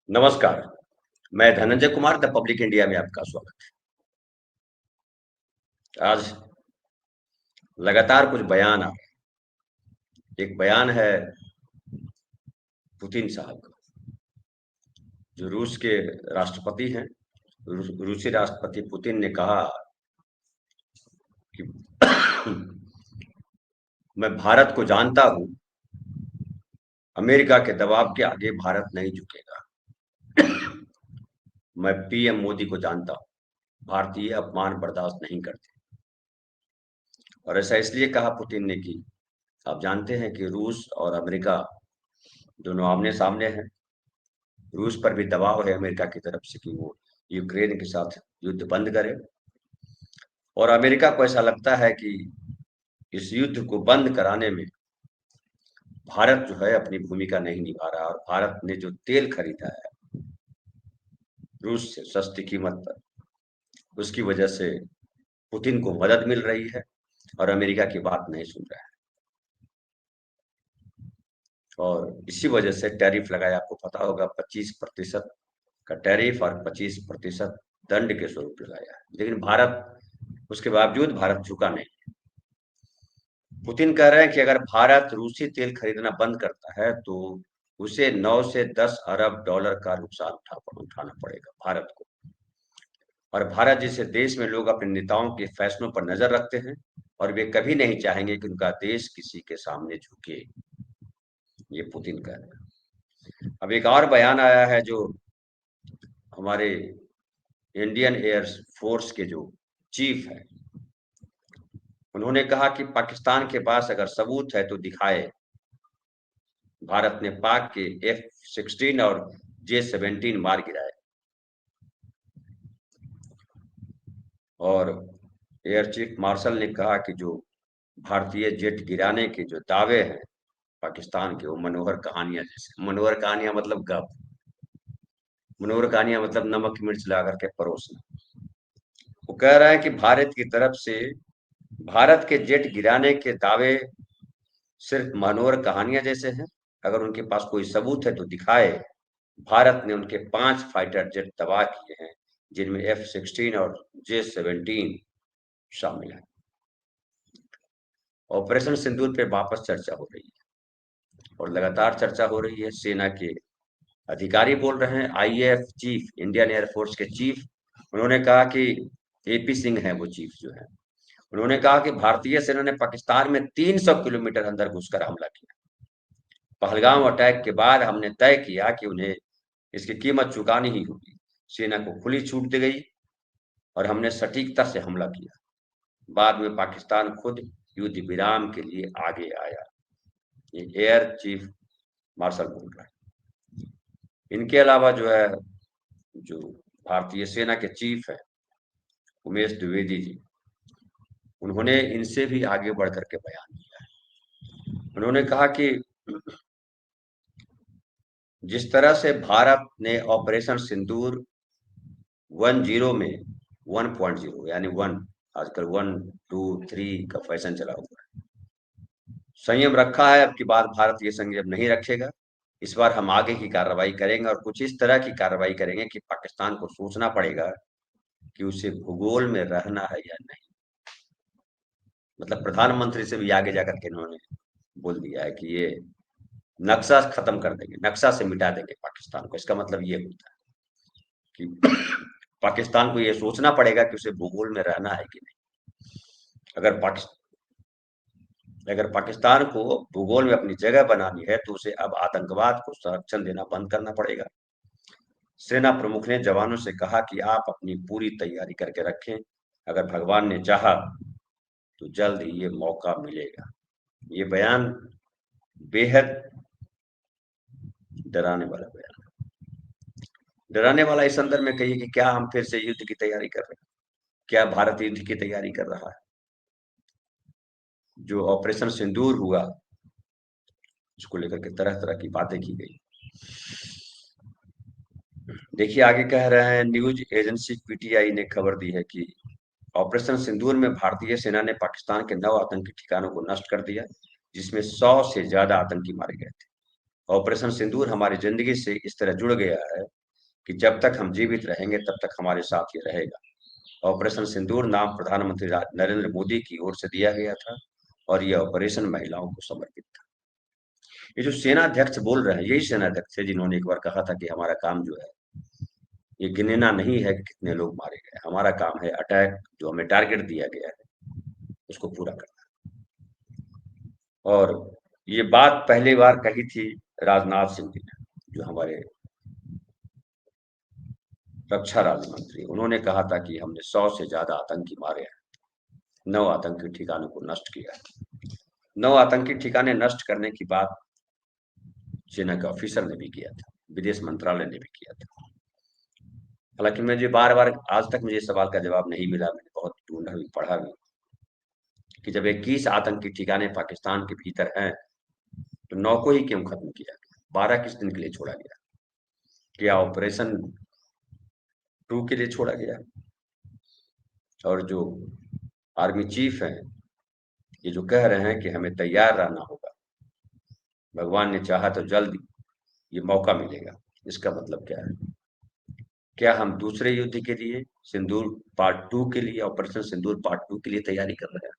नमस्कार। मैं Dhananjay Kumar the public India में आपका स्वागत है। आज लगातार कुछ बयान आ रहे हैं। एक बयान है पुतिन साहब का, जो रूस के राष्ट्रपति हैं। रूसी राष्ट्रपति पुतिन ने कहा कि मैं भारत को जानता हूं, अमेरिका के दबाव के आगे भारत नहीं झुकेगा। मैं पीएम मोदी को जानता हूं, भारतीय अपमान बर्दाश्त नहीं करते। और ऐसा इसलिए कहा पुतिन ने कि आप जानते हैं कि रूस और अमेरिका दोनों आमने सामने हैं। रूस पर भी दबाव है अमेरिका की तरफ से कि वो यूक्रेन के साथ युद्ध बंद करे, और अमेरिका को ऐसा लगता है कि इस युद्ध को बंद कराने में भारत जो है अपनी भूमिका नहीं निभा रहा। और भारत ने जो तेल खरीदा है रूस से सस्ती कीमत पर, उसकी वजह से पुतिन को मदद मिल रही है और अमेरिका की बात नहीं सुन रहा है। और इसी वजह से टैरिफ लगाया, आपको पता होगा 25% का टैरिफ और 25% दंड के स्वरूप लगाया है। लेकिन भारत उसके बावजूद भारत झुका नहीं। पुतिन कह रहे हैं कि अगर भारत रूसी तेल खरीदना बंद करता है तो उसे 9 से 10 अरब डॉलर का नुकसान उठाना पड़ेगा भारत को। और भारत जैसे देश में लोग अपने नेताओं के फैसलों पर नजर रखते हैं और वे कभी नहीं चाहेंगे कि उनका देश किसी के सामने झुके। ये पुतिन कह रहे हैं। अब एक और बयान आया है जो हमारे इंडियन एयर फोर्स के जो चीफ है, उन्होंने कहा कि पाकिस्तान के पास अगर सबूत है तो दिखाए। भारत ने पाक के F-16 और J-17 मार गिराए। और एयर चीफ मार्शल ने कहा कि जो भारतीय जेट गिराने के जो दावे हैं पाकिस्तान के, वो मनोहर कहानियां जैसे। मनोहर कहानियां मतलब गप, मनोहर कहानियां मतलब नमक मिर्च ला करके परोसना। वो कह रहा है कि भारत की तरफ से भारत के जेट गिराने के दावे सिर्फ मनोहर कहानियां जैसे हैं। अगर उनके पास कोई सबूत है तो दिखाए। भारत ने उनके 5 फाइटर जेट तबाह किए हैं, जिनमें F-16 और J-17 शामिल है। ऑपरेशन सिंदूर पे वापस चर्चा हो रही है और लगातार चर्चा हो रही है। सेना के अधिकारी बोल रहे हैं, IAF चीफ, इंडियन एयरफोर्स के चीफ, उन्होंने कहा कि AP सिंह है वो चीफ जो है, उन्होंने कहा कि भारतीय सेना ने पाकिस्तान में 300 किलोमीटर अंदर घुसकर हमला किया। पहलगाम अटैक के बाद हमने तय किया कि उन्हें इसकी कीमत चुकानी ही होगी। सेना को खुली छूट दी गई और हमने सटीकता से हमला किया। बाद में पाकिस्तान खुद युद्ध विराम के लिए आगे आया। ये एयर चीफ मार्शल बोल रहा है। इनके अलावा जो है, जो भारतीय सेना के चीफ है उमेश द्विवेदी जी, उन्होंने इनसे भी आगे बढ़ करके बयान दिया है। उन्होंने कहा कि जिस तरह से भारत ने ऑपरेशन सिंदूर 10 में 1.0 यानी 1, आजकल 1, 2, 3 का फैशन चला हुआ है, संयम रखा है, अब की बार भारत ये संयम नहीं रखेगा। इस बार हम आगे की कार्रवाई करेंगे और कुछ इस तरह की कार्रवाई करेंगे कि पाकिस्तान को सोचना पड़ेगा कि उसे भूगोल में रहना है या नहीं। मतलब प्रधानमंत्री से भी आगे जाकर के इन्होंने बोल दिया है कि ये नक्शा खत्म कर देंगे, नक्शा से मिटा देंगे पाकिस्तान को। इसका मतलब ये होता है कि पाकिस्तान को ये सोचना पड़ेगा कि उसे भूगोल में रहना है कि नहीं। अगर पाकिस्तान को भूगोल में अपनी जगह बनानी है तो उसे अब आतंकवाद को संरक्षण देना बंद करना पड़ेगा। सेना प्रमुख ने जवानों से कहा कि आप अपनी पूरी तैयारी करके रखें, अगर भगवान ने चाहा तो जल्द ही ये मौका मिलेगा। ये बयान बेहद डराने वाला बयान, डराने वाला इस संदर्भ में कहिए कि क्या हम फिर से युद्ध की तैयारी कर रहे हैं? क्या भारत युद्ध की तैयारी कर रहा है? जो ऑपरेशन सिंदूर हुआ उसको लेकर के तरह तरह की बातें की गई। देखिए आगे कह रहे हैं, न्यूज एजेंसी PTI ने खबर दी है कि ऑपरेशन सिंदूर में भारतीय सेना ने पाकिस्तान के 9 आतंकी ठिकानों को नष्ट कर दिया, जिसमें 100 से ज्यादा आतंकी मारे गए थे। ऑपरेशन सिंदूर हमारी जिंदगी से इस तरह जुड़ गया है कि जब तक हम जीवित रहेंगे तब तक हमारे साथ ये रहेगा। ऑपरेशन सिंदूर नाम प्रधानमंत्री नरेंद्र मोदी की ओर से दिया गया था और यह ऑपरेशन महिलाओं को समर्पित था। ये जो सेना अध्यक्ष बोल रहे हैं, यही सेना अध्यक्ष है जिन्होंने एक बार कहा था कि हमारा काम जो है ये गिनना नहीं है कि कितने लोग मारे गए, हमारा काम है अटैक जो हमें टारगेट दिया गया है उसको पूरा करना। और ये बात पहली बार कही थी राजनाथ सिंह जी ने, जो हमारे रक्षा राज्य मंत्री। उन्होंने कहा था कि हमने 100 से ज्यादा आतंकी मारे हैं, 9 आतंकी ठिकानों को नष्ट किया है। 9 आतंकी ठिकाने नष्ट करने की बात सेना के ऑफिसर ने भी किया था, विदेश मंत्रालय ने भी किया था। हालांकि मुझे बार बार आज तक मुझे सवाल का जवाब नहीं मिला, मैंने बहुत ढूंढा भी पढ़ा भी कि जब 21 आतंकी ठिकाने पाकिस्तान के भीतर हैं तो 9 को ही क्यों खत्म किया गया, 12 किस दिन के लिए छोड़ा गया? क्या ऑपरेशन 2 के लिए छोड़ा गया? और जो आर्मी चीफ हैं ये जो कह रहे हैं कि हमें तैयार रहना होगा, भगवान ने चाहा तो जल्द ये मौका मिलेगा, इसका मतलब क्या है? क्या हम दूसरे युद्ध के लिए, सिंदूर पार्ट 2 के लिए, ऑपरेशन सिंदूर पार्ट 2 के लिए तैयारी कर रहे हैं?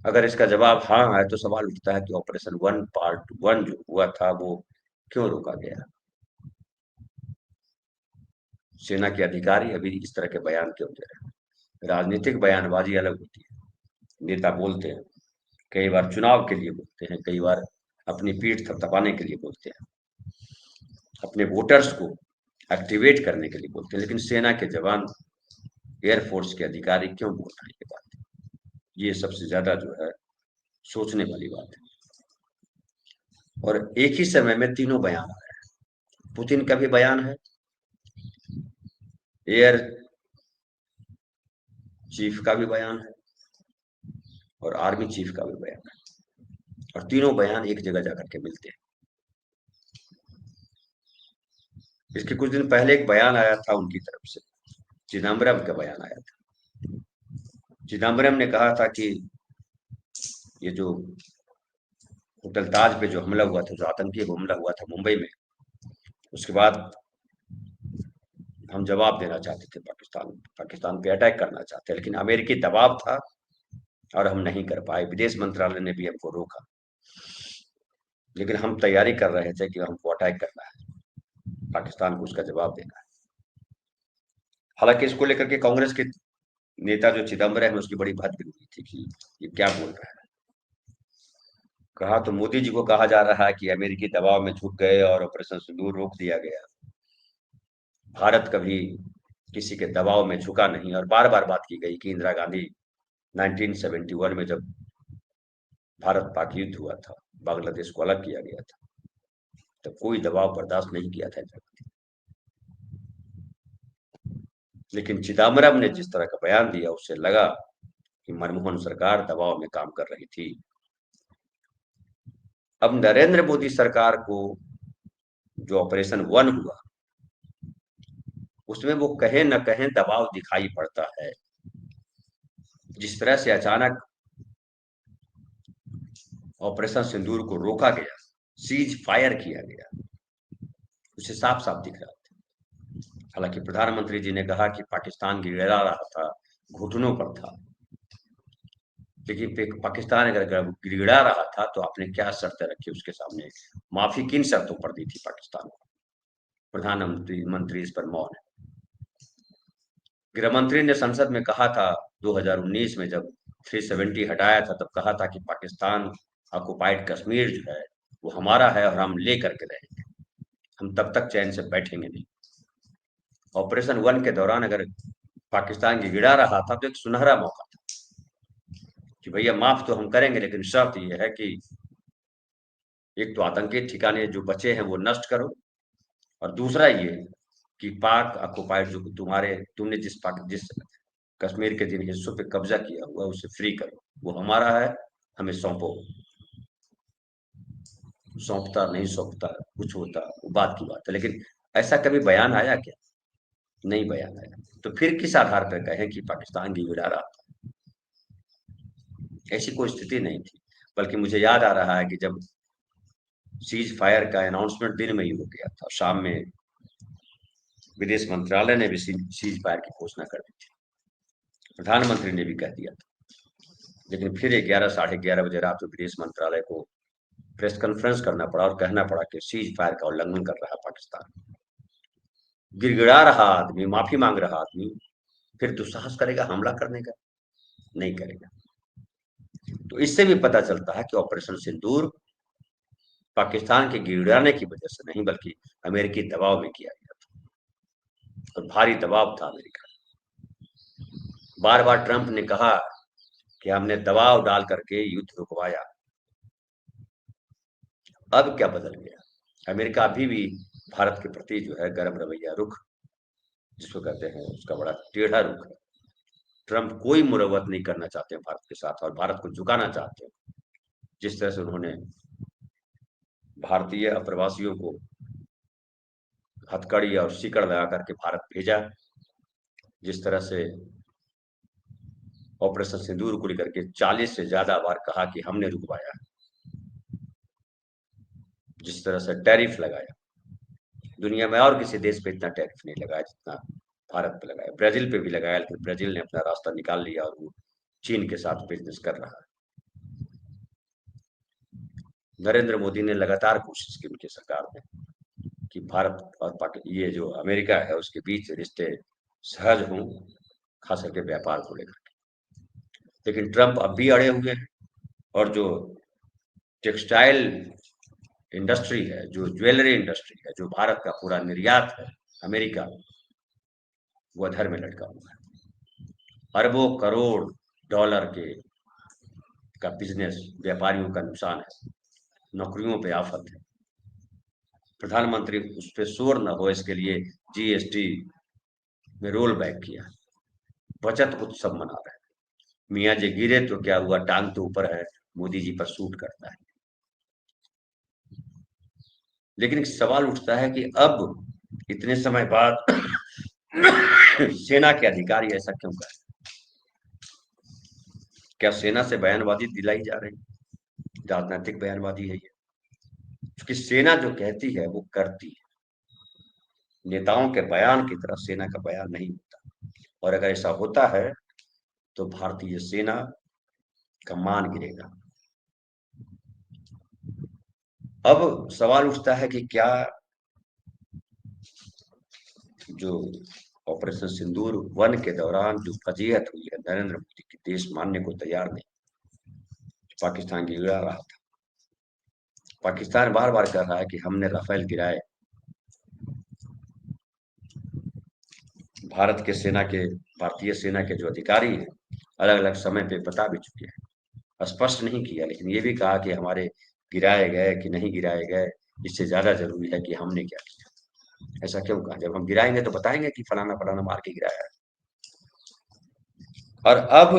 अगर इसका जवाब हाँ है तो सवाल उठता है कि ऑपरेशन 1 पार्ट 1 जो हुआ था वो क्यों रोका गया? सेना के अधिकारी अभी इस तरह के बयान क्यों दे रहे हैं? राजनीतिक बयानबाजी अलग होती है, नेता बोलते हैं, कई बार चुनाव के लिए बोलते हैं, कई बार अपनी पीठ थपथपाने के लिए बोलते हैं, अपने वोटर्स को एक्टिवेट करने के लिए बोलते हैं। लेकिन सेना के जवान, एयरफोर्स के अधिकारी क्यों बोल रहे हैं ये बात? ये सबसे ज्यादा जो है सोचने वाली बात है। और एक ही समय में तीनों बयान आ रहे हैं। पुतिन का भी बयान है, एयर चीफ का भी बयान है और आर्मी चीफ का भी बयान है, और तीनों बयान एक जगह जाकर के मिलते हैं। इसके कुछ दिन पहले एक बयान आया था उनकी तरफ से, चिदम्बरम का बयान आया था। चिदम्बरम ने कहा था कि ये जो होटल ताज पे जो हमला हुआ था, जो आतंकी हमला हुआ था मुंबई में, उसके बाद हम जवाब देना चाहते थे, पाकिस्तान पे अटैक करना चाहते, लेकिन अमेरिकी दबाव था और हम नहीं कर पाए। विदेश मंत्रालय ने भी हमको रोका, लेकिन हम तैयारी कर रहे थे कि हमको अटैक करना है, पाकिस्तान को उसका जवाब देना है। हालांकि इसको लेकर के कांग्रेस के नेता जो चिदम्बरम है उसकी बड़ी भद्द हुई थी कि ये क्या बोल रहा है। कहा तो मोदी जी को कहा जा रहा है कि अमेरिकी दबाव में झुक गए और ऑपरेशन सिंदूर रोक दिया गया, भारत कभी किसी के दबाव में झुका नहीं। और बार बार बात की गई कि इंदिरा गांधी 1971 में जब भारत पाक युद्ध हुआ था, बांग्लादेश को अलग किया गया था, तब कोई दबाव बर्दाश्त नहीं किया था इंदिरा गांधी। लेकिन चिदम्बरम ने जिस तरह का बयान दिया उससे लगा कि मनमोहन सरकार दबाव में काम कर रही थी। अब नरेंद्र मोदी सरकार को जो ऑपरेशन 1 हुआ उसमें वो कहीं न कहीं दबाव दिखाई पड़ता है। जिस तरह से अचानक ऑपरेशन सिंदूर को रोका गया, सीज फायर किया गया, उसे साफ साफ दिख रहा था। हालांकि प्रधानमंत्री जी ने कहा कि पाकिस्तान गिड़गिड़ा रहा था, घुटनों पर था, लेकिन पाकिस्तान अगर गिड़गिड़ा रहा था तो आपने क्या शर्तें रखी उसके सामने? माफी किन शर्तों पर दी थी पाकिस्तान को? प्रधानमंत्री मंत्री इस पर मौन है। गृह मंत्री ने संसद में कहा था 2019 में, जब 370 हटाया था, तब कहा था कि पाकिस्तान ऑक्युपाइड कश्मीर जो है वो हमारा है और हम ले करके रहेंगे, हम तब तक चैन से बैठेंगे नहीं। ऑपरेशन 1 के दौरान अगर पाकिस्तान गिड़ा रहा था तो एक सुनहरा मौका था कि भैया माफ तो हम करेंगे, लेकिन शर्त यह है कि एक तो आतंकी ठिकाने जो बचे हैं वो नष्ट करो, और दूसरा ये कि पाक ऑक्युपाइड जो तुमने जिस कश्मीर के जिन हिस्सों पे कब्जा किया हुआ उसे फ्री करो, वो हमारा है, हमें सौंपो। सौंपता नहीं सौंपता कुछ होता वो बात की बात है, लेकिन ऐसा कभी बयान आया क्या? नहीं बयान आया। तो फिर किस आधार पर कहें कि पाकिस्तान गिड़ा रहा था? ऐसी कोई स्थिति नहीं थी। बल्कि मुझे याद आ रहा है कि जब सीज फायर का अनाउंसमेंट दिन में ही हो गया था, शाम में विदेश मंत्रालय ने भी सीज फायर की घोषणा कर दी थी, प्रधानमंत्री ने भी कह दिया था। लेकिन फिर 11 साढ़े 11 बजे रात को विदेश मंत्रालय को प्रेस कॉन्फ्रेंस करना पड़ा और कहना पड़ा कि सीज फायर का उल्लंघन कर रहा पाकिस्तान। गिड़गिड़ा रहा आदमी, माफी मांग रहा आदमी, फिर दुस्साहस करेगा हमला करने का? नहीं करेगा। तो इससे भी पता चलता है कि ऑपरेशन सिंदूर पाकिस्तान के गिड़गिड़ाने की वजह से नहीं, बल्कि अमेरिकी दबाव में किया गया था, और भारी दबाव था अमेरिका। बार बार ट्रंप ने कहा कि हमने दबाव डाल करके युद्ध रुकवाया। अब क्या बदल गया? अमेरिका अभी भी भारत के प्रति जो है गर्म रवैया, रुख जिसको कहते हैं, उसका बड़ा टेढ़ा रुख है। ट्रंप कोई मुरव्वत नहीं करना चाहते हैं भारत के साथ, और भारत को झुकाना चाहते हैं। जिस तरह से उन्होंने भारतीय अप्रवासियों को हथकड़ी और सिकड़ लगा करके भारत भेजा, जिस तरह से ऑपरेशन सिंदूर को लेकर के 40 से ज्यादा बार कहा कि हमने रुकवाया, जिस तरह से टैरिफ लगाया, दुनिया में और किसी देश पे इतना टैरिफ नहीं लगाया जितना भारत पे लगाया। ब्राजील पे भी लगाया, लेकिन ब्राजील ने अपना रास्ता निकाल लिया और वो चीन के साथ बिजनेस कर रहा है। नरेंद्र मोदी ने लगातार कोशिश की उनकी सरकार ने कि भारत और पाकिस्तान, ये जो अमेरिका है, उसके बीच रिश्ते सहज हों, खास करके व्यापार को लेकर के। लेकिन ट्रंप अब भी अड़े हुए हैं, और जो टेक्सटाइल इंडस्ट्री है, जो ज्वेलरी इंडस्ट्री है, जो भारत का पूरा निर्यात है अमेरिका, वो अधर में लटका हुआ है। अरबों करोड़ डॉलर के का बिजनेस व्यापारियों का नुकसान है, नौकरियों पे आफत है। प्रधानमंत्री उस पर शोर न हो इसके लिए जीएसटी में रोल बैक किया, बचत उत्सव मना रहे हैं। मियाँ जी गिरे तो क्या हुआ, टांग तो ऊपर है, मोदी जी पर सूट करता है। लेकिन एक सवाल उठता है कि अब इतने समय बाद सेना के अधिकारी ऐसा क्यों कर रहे हैं? क्या सेना से बयानबाजी दिलाई जा रही है? राजनीतिक बयानबाजी है ये, क्योंकि सेना जो कहती है वो करती है। नेताओं के बयान की तरह सेना का बयान नहीं होता, और अगर ऐसा होता है तो भारतीय सेना का मान गिरेगा। अब सवाल उठता है कि क्या जो ऑपरेशन सिंदूर वन के दौरान जो फजीहत हुई है, नरेंद्र मोदी की देश मानने को तैयार नहीं, पाकिस्तान गिरा रहा था। पाकिस्तान बार बार कह रहा है कि हमने राफेल गिराए। भारत के सेना के भारतीय सेना के जो अधिकारी हैं, अलग अलग समय पे बता भी चुके हैं, स्पष्ट नहीं किया, लेकिन ये भी कहा कि हमारे गिराए गए कि नहीं गिराए गए, इससे ज्यादा जरूरी है कि हमने क्या किया। ऐसा क्यों कहा? जब हम गिराएंगे तो बताएंगे कि फलाना फलाना मार के गिराया है। और अब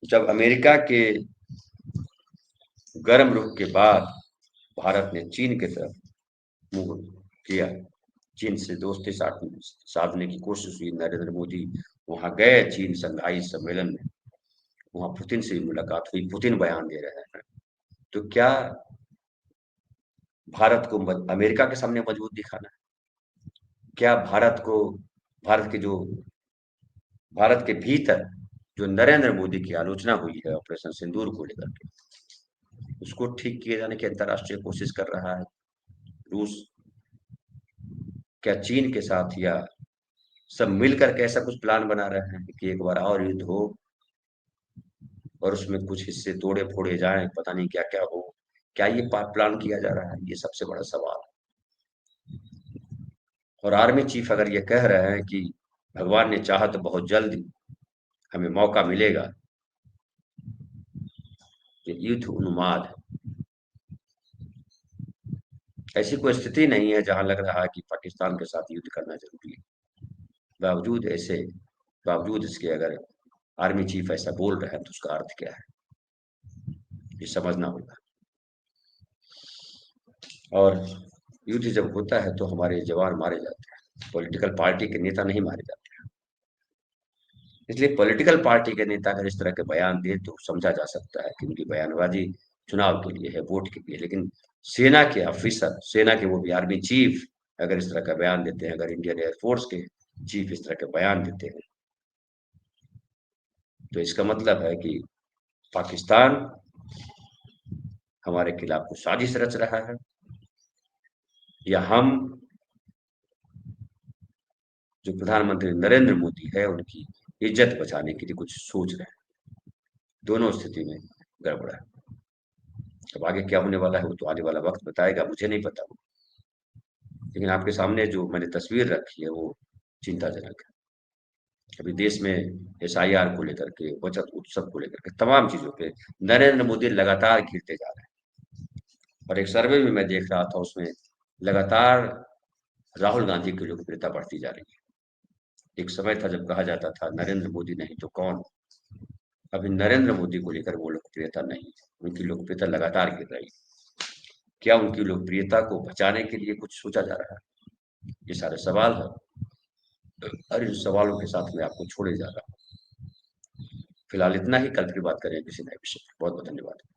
जब अमेरिका के गर्म रुख के बाद भारत ने चीन की तरफ मुंह किया, चीन से दोस्ती साधने की कोशिश हुई, नरेंद्र मोदी वहां गए चीन संघाई सम्मेलन में, वहां पुतिन से मुलाकात हुई, पुतिन बयान दे रहे हैं। तो क्या भारत को अमेरिका के सामने मजबूत दिखाना है? क्या भारत को, भारत के जो भारत के भीतर जो नरेंद्र मोदी की आलोचना हुई है ऑपरेशन सिंदूर को लेकर के, उसको ठीक किए जाने की अंतर्राष्ट्रीय कोशिश कर रहा है रूस? क्या चीन के साथ या सब मिलकर के ऐसा कुछ प्लान बना रहे हैं कि एक बार और युद्ध हो और उसमें कुछ हिस्से तोड़े फोड़े जाएं, पता नहीं क्या क्या हो? क्या ये प्लान किया जा रहा है? ये सबसे बड़ा सवाल है। और आर्मी चीफ अगर ये कह रहे हैं कि भगवान ने चाहा तो बहुत जल्द हमें मौका मिलेगा, ये युद्ध उन्माद है। ऐसी कोई स्थिति नहीं है जहां लग रहा है कि पाकिस्तान के साथ युद्ध करना जरूरी है। बावजूद ऐसे बावजूद इसके अगर आर्मी चीफ ऐसा बोल रहे हैं तो उसका अर्थ क्या है, ये समझना होगा। और युद्ध जब होता है तो हमारे जवान मारे जाते हैं, पॉलिटिकल पार्टी के नेता नहीं मारे जाते हैं। इसलिए पॉलिटिकल पार्टी के नेता अगर इस तरह के बयान दे तो समझा जा सकता है कि उनकी बयानबाजी चुनाव के लिए है, वोट के लिए। लेकिन सेना के ऑफिसर, सेना के वो भी आर्मी चीफ अगर इस तरह का बयान देते हैं, अगर इंडियन एयरफोर्स के चीफ इस तरह के बयान देते हैं, तो इसका मतलब है कि पाकिस्तान हमारे खिलाफ कुछ साजिश रच रहा है, या हम जो प्रधानमंत्री नरेंद्र मोदी है उनकी इज्जत बचाने के लिए कुछ सोच रहे हैं। दोनों स्थिति में गड़बड़ है। अब आगे क्या होने वाला है वो तो आने वाला वक्त बताएगा, मुझे नहीं पता। लेकिन आपके सामने जो मैंने तस्वीर रखी है वो चिंताजनक है। अभी देश में एसआईआर को लेकर के, बचत उत्सव को लेकर के, तमाम चीजों पे नरेंद्र मोदी लगातार गिरते जा रहे हैं। और एक सर्वे भी मैं देख रहा था, उसमें लगातार राहुल गांधी की लोकप्रियता बढ़ती जा रही है। एक समय था जब कहा जाता था नरेंद्र मोदी नहीं तो कौन। अभी नरेंद्र मोदी को लेकर वो लोकप्रियता नहीं है, उनकी लोकप्रियता लगातार गिर रही है। क्या उनकी लोकप्रियता को बचाने के लिए कुछ सोचा जा रहा है? ये सारे सवाल है, और इन सवालों के साथ मैं आपको छोड़े जा रहा हूँ। फिलहाल इतना ही, कल फिर बात करें किसी नए विषय पर। बहुत बहुत धन्यवाद।